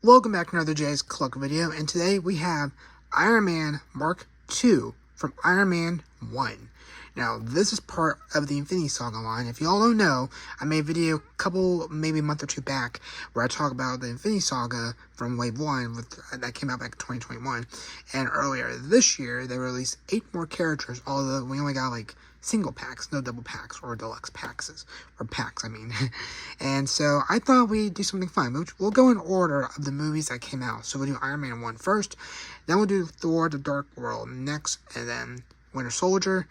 Welcome back to another Jay's Cluck video, and today we have Iron Man Mark II from Iron Man 1. Now, this is part of the Infinity Saga line. If y'all don't know, I made a video maybe a month or two back, where I talk about the Infinity Saga from Wave 1, that came out back in 2021, and earlier this year, they released 8 more characters, although we only got, single packs, no double packs, or deluxe packs, I mean. And so, I thought we'd do something fun. We'll go in order of the movies that came out. So, we'll do Iron Man 1 first, then we'll do Thor: The Dark World next, and then Winter Soldier,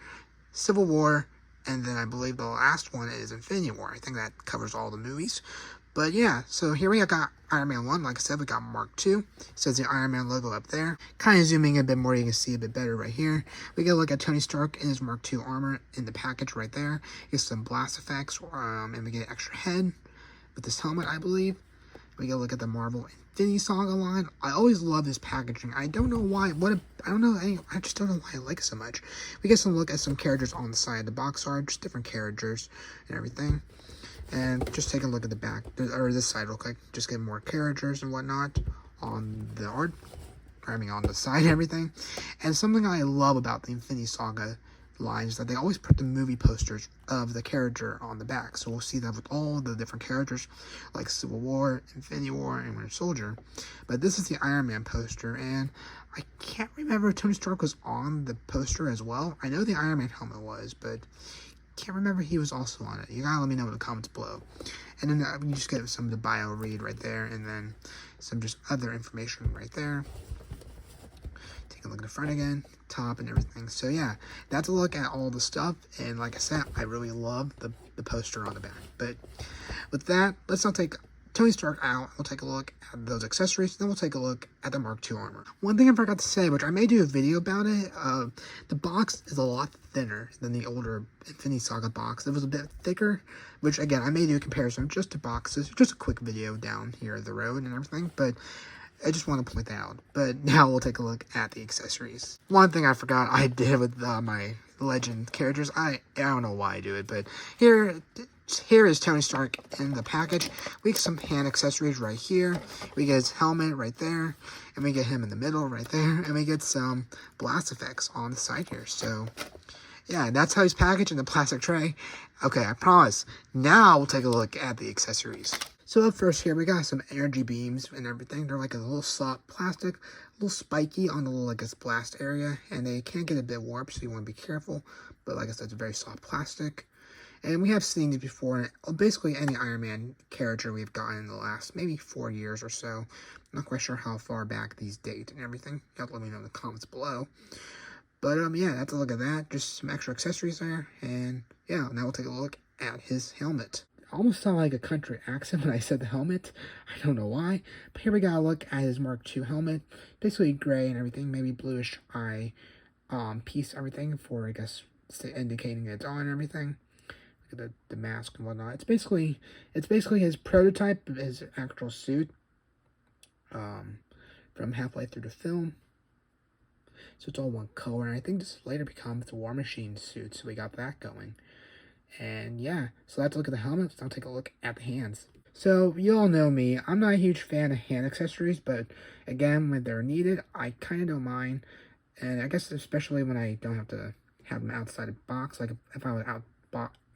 Civil War, and then I believe the last one is Infinity War. I think that covers all the movies. But yeah, so here we got Iron Man 1. Like I said, we got Mark II. It says the Iron Man logo up there. Kind of zooming in a bit more, you can see a bit better right here. We get a look at Tony Stark in his Mark II armor in the package right there. Get some blast effects, and we get an extra head with this helmet, I believe. We get a look at the Marvel Infinity Saga line. I always love this packaging. I don't know why. I just don't know why I like it so much. We get some look at some characters on the side of the box art, just different characters and everything. And just take a look at the back, or this side real quick. Just get more characters and whatnot on the art. On the side and everything. And something I love about the Infinity Saga lines that they always put the movie posters of the character on the back. So we'll see that with all the different characters like Civil War, Infinity War, and Winter Soldier. But this is the Iron Man poster, and I can't remember if Tony Stark was on the poster as well. I know the Iron Man helmet was, but can't remember he was also on it. You gotta let me know in the comments below. And then you just get some of the bio read right there, and then some just other information right there. Take a look at the front again, top and everything. So yeah, that's a look at all the stuff. And like I said, I really love the poster on the back. But with that, let's not take Tony Stark out. We'll take a look at those accessories. Then we'll take a look at the Mark II armor. One thing I forgot to say, which I may do a video about it, the box is a lot thinner than the older Infinity Saga box. It was a bit thicker, which again, I may do a comparison just to boxes. Just a quick video down here the road and everything. But I just want to point that out. But now we'll take a look at the accessories. One thing I forgot I did with my legend characters. I don't know why I do it, but here is Tony Stark in the package. We get some hand accessories right here. We get his helmet right there. And we get him in the middle right there. And we get some blast effects on the side here. So yeah, that's how he's packaged in the plastic tray. Okay, I promise. Now we'll take a look at the accessories. So up first here, we got some energy beams and everything. They're like a little soft plastic, a little spiky on the little, this blast area. And they can get a bit warped, so you want to be careful. But like I said, it's very soft plastic. And we have seen these before in basically any Iron Man character we've gotten in the last maybe 4 years or so. I'm not quite sure how far back these date and everything. You have to let me know in the comments below. But yeah, that's a look at that. Just some extra accessories there. And yeah, now we'll take a look at his helmet. Almost sounded like a country accent when I said the helmet. I don't know why. But here we got a look at his Mark II helmet. Basically gray and everything. Maybe bluish eye piece, everything for, I guess, indicating it's on and everything. Look at the mask and whatnot. It's basically his prototype of his actual suit. From halfway through the film. So it's all one color. And I think this later becomes the War Machine suit. So we got that going. And yeah, so let's look at the helmet. Now take a look at the hands. So you all know me. I'm not a huge fan of hand accessories, but again, when they're needed, I kind of don't mind. And I guess especially when I don't have to have them outside a box, like if I was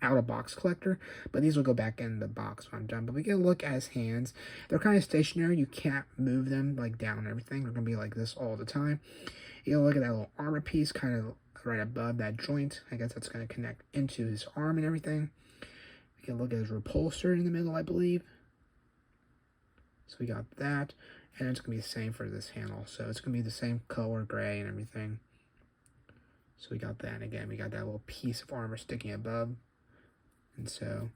out of box collector. But these will go back in the box when I'm done. But we get a look at his hands. They're kind of stationary. You can't move them down and everything. They're gonna be like this all the time. You look at that little armor piece, kind of right above that joint. I guess that's going to connect into his arm and everything. We can look at his repulsor in the middle, I believe. So we got that. And it's going to be the same for this hand also. It's going to be the same color, gray and everything. So we got that. And again, we got that little piece of armor sticking above. And so,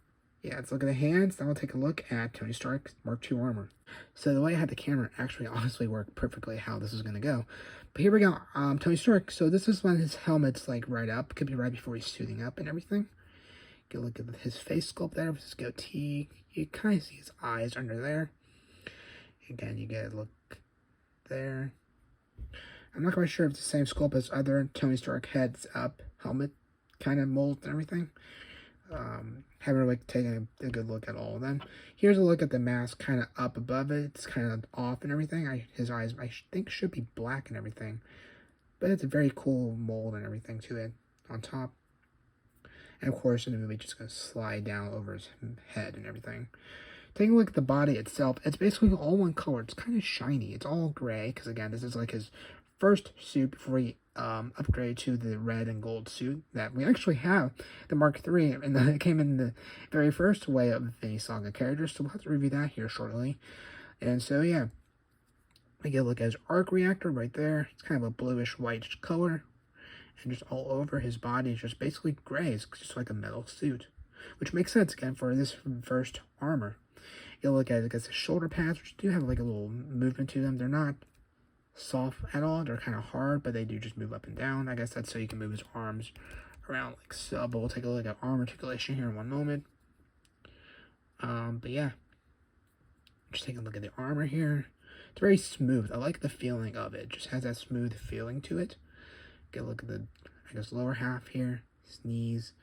yeah, let's look at the hands. Now we'll take a look at Tony Stark's Mark II armor. So the way I had the camera actually honestly worked perfectly how this is going to go. But here we go, Tony Stark. So this is when his helmet's right up. Could be right before he's suiting up and everything. Get a look at his face sculpt there with his goatee. You kind of see his eyes under there. Again, you get a look there. I'm not quite sure if it's the same sculpt as other Tony Stark heads up helmet kind of mold and everything. Haven't really taken a good look at all of them. Here's a look at the mask kind of up above it. It's kind of off and everything. His eyes, I think, should be black and everything. But it's a very cool mold and everything to it on top. And of course, in the movie, just going to slide down over his head and everything. Taking a look at the body itself, it's basically all one color. It's kind of shiny. It's all gray, because again, this is like his first suit before he upgraded to the red and gold suit that we actually have, the Mark III, and it came in the very first way of Infinity Saga characters, so we'll have to review that here shortly. And so, yeah, we get a look at his arc reactor right there. It's kind of a bluish white color, and just all over his body is just basically gray. It's just like a metal suit, which makes sense again for this first armor. You'll look at it against the shoulder pads, which do have like a little movement to them. They're not soft at all. They're kind of hard, but they do just move up and down. I guess that's so you can move his arms around like so. But we'll take a look at arm articulation here in one moment. But yeah, just taking a look at the armor here. It's very smooth. I like the feeling of it. Just has that smooth feeling to it. Get a look at the, I guess, lower half here. His knees.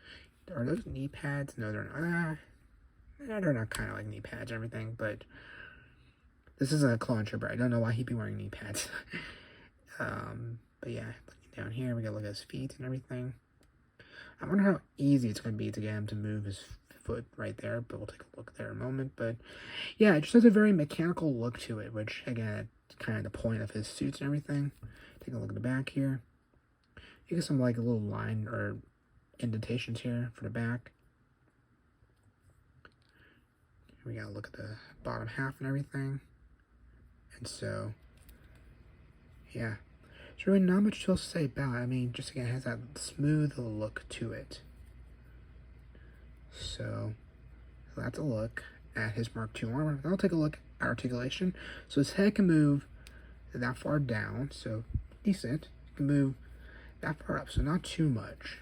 Are those knee pads? No, they're not. They're not kind of like knee pads or everything, but this isn't a clone trooper. I don't know why he'd be wearing knee pads. But yeah, looking down here, we gotta look at his feet and everything. I wonder how easy it's going to be to get him to move his foot right there, but we'll take a look there in a moment. But yeah, it just has a very mechanical look to it, which again, it's kind of the point of his suits and everything. Take a look at the back here. You get some like a little line or indentations here for the back. We gotta look at the bottom half and everything. And so, yeah. There's really not much else to say about it. I mean, just again, it has that smooth look to it. So, that's a look at his Mark II armor. Then I'll take a look at articulation. So his head can move that far down, so decent. It can move that far up, so not too much.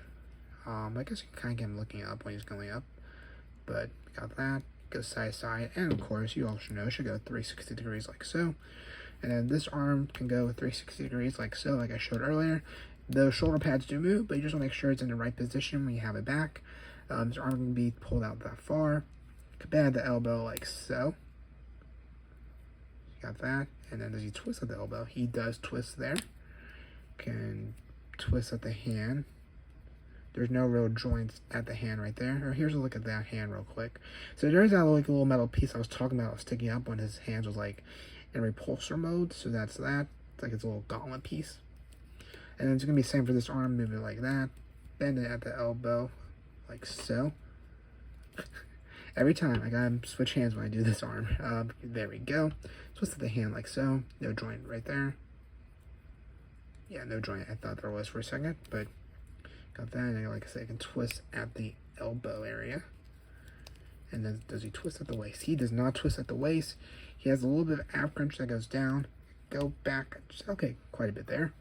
I guess you can kind of get him looking up when he's going up. But got that. Go side to side, and of course you also know it should go 360 degrees like so. And then this arm can go 360 degrees like so, like I showed earlier. The shoulder pads do move, but you just want to make sure it's in the right position when you have it back. This arm can be pulled out that far. Could bend the elbow like so. Got that. And then does he twist at the elbow? He does twist there. Can twist at the hand. There's no real joints at the hand right there. Or here's a look at that hand real quick. So there's that like little metal piece I was talking about sticking up when his hands was like in repulsor mode. So that's that. It's like his little gauntlet piece. And then it's going to be the same for this arm. Move it like that. Bend it at the elbow like so. Every time I gotta switch hands when I do this arm. There we go. Twist at the hand like so. No joint right there. Yeah, no joint. I thought there was for a second, but got that. And like I said, I can twist at the elbow area. And then does he twist at the waist? He does not twist at the waist. He has a little bit of ab crunch that goes down. Go back. Okay, quite a bit there.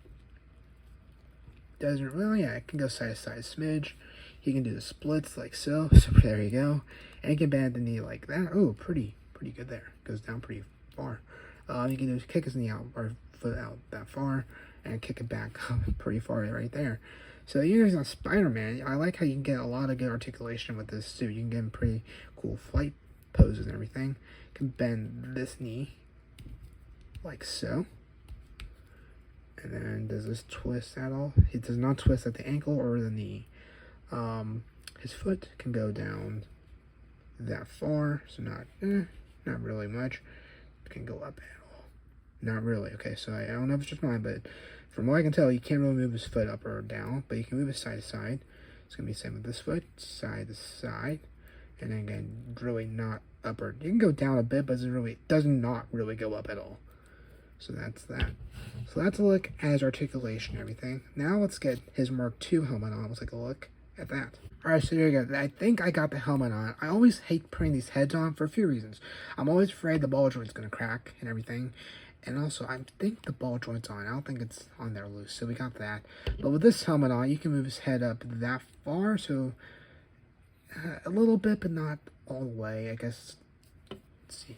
Doesn't really, yeah, it can go side to side smidge. He can do the splits like so. So there you go. And he can bend the knee like that. Oh, pretty good there. Goes down pretty far. You can just kick his knee out or foot out that far and kick it back pretty far right there. So here's on Spider-Man. I like how you can get a lot of good articulation with this suit. You can get him pretty cool flight poses and everything. You can bend this knee like so. And then does this twist at all? It does not twist at the ankle or the knee. His foot can go down that far, so not really much. It can go up at all. Not really. Okay, so I don't know if it's just mine, but from what I can tell, you can't really move his foot up or down, but you can move it side to side. It's gonna be the same with this foot, side to side, and then again, really not up or you can go down a bit, but it does not really go up at all. So that's that. So that's a look at his articulation and everything. Now let's get his Mark II helmet on. Let's take a look at that. Alright, so here we go. I think I got the helmet on. I always hate putting these heads on for a few reasons. I'm always afraid the ball joint's going to crack and everything. And also, I think the ball joint's on. I don't think it's on there loose. So we got that. But with this helmet on, you can move his head up that far. So a little bit, but not all the way. I guess, let's see.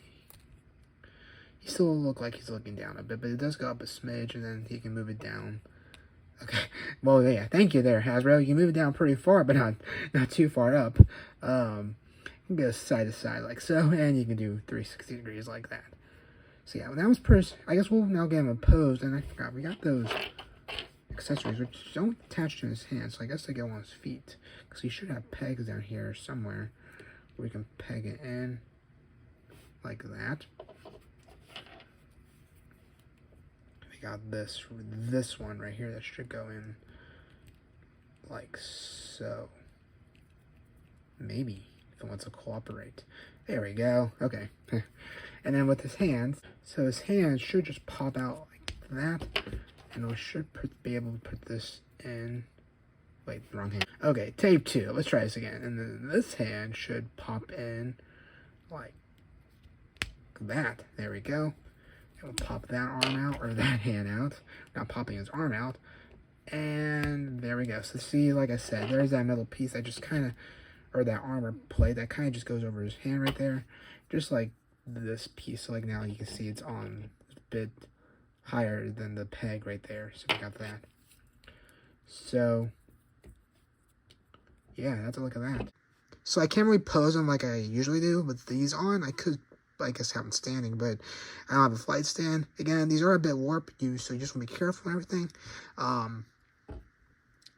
He still look like he's looking down a bit, but it does go up a smidge, and then he can move it down Okay. Well, yeah. Thank you there, Hasbro. You can move it down pretty far, but not too far up. You can go side to side like so, and you can do 360 degrees like that. So yeah, well, that was pretty. I guess we'll now get him opposed, and I forgot we got those accessories which don't attach to his hands, so I guess they go on his feet because he should have pegs down here somewhere where we can peg it in like that. We got this one right here that should go in like so. Maybe if it wants to cooperate. There we go. Okay. And then with his hands, so his hands should just pop out like that, and we should be able to put this in. Wait, wrong hand. Okay, tape 2. Let's try this again. And then this hand should pop in like that. There we go. And we'll pop that arm out, or that hand out. Not popping his arm out. And there we go. So see, like I said, there's that middle piece that just kind of, or that armor plate that kind of just goes over his hand right there. Just like this piece. So like now you can see it's on a bit higher than the peg right there. So we got that. So yeah, that's a look at that. So I can't really pose them like I usually do with these on. I could, I guess, have them standing, but I don't have a flight stand. Again, these are a bit warped, so you just want to be careful and everything.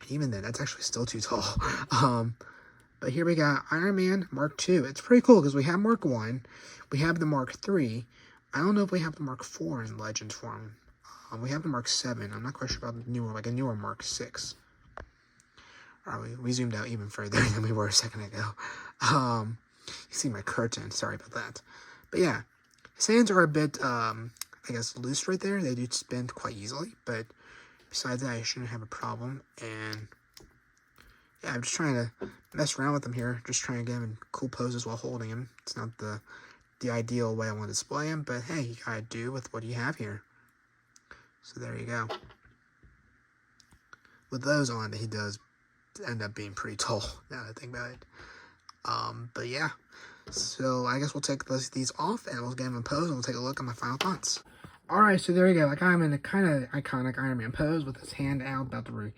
Even then, that's actually still too tall. But here we got Iron Man Mark II. It's pretty cool because we have Mark 1. We have the Mark 3. I don't know if we have the Mark 4 in Legends form. We have the Mark 7. I'm not quite sure about the newer, like a newer Mark 6. We zoomed out even further than we were a second ago. You see my curtain. Sorry about that. But yeah, his hands are a bit, I guess, loose right there. They do spin quite easily. But besides that, I shouldn't have a problem. And yeah, I'm just trying to mess around with him here. Just trying to get him in cool poses while holding him. It's not the ideal way I want to display him. But hey, you gotta do with what you have here. So there you go. With those on, he does end up being pretty tall, now that I think about it. But yeah, so I guess we'll take these off and we'll get him in pose and we'll take a look at my final thoughts. Alright, so there we go. Like, I'm in a kind of iconic Iron Man pose with his hand out, about to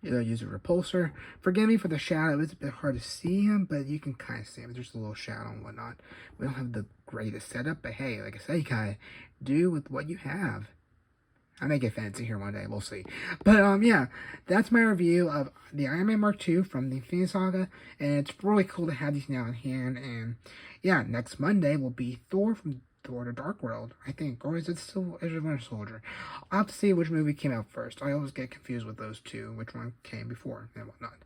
use a repulsor. Forgive me for the shadow. It's a bit hard to see him, but you can kind of see him. There's just a little shadow and whatnot. We don't have the greatest setup, but hey, like I said, you gotta do with what you have. I may get fancy here one day, we'll see. But, yeah, that's my review of the Iron Man Mark II from the Infinity Saga, and it's really cool to have these now in hand, and, yeah, next Monday will be Thor from Thor the Dark World, I think, or is it still Winter Soldier? I'll have to see which movie came out first. I always get confused with those two, which one came before, and whatnot.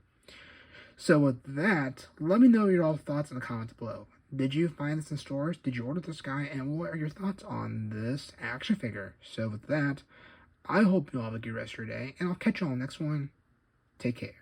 So with that, let me know your thoughts in the comments below. Did you find this in stores? Did you order this guy? And what are your thoughts on this action figure? So with that, I hope you all have a good rest of your day, and I'll catch you all next one. Take care.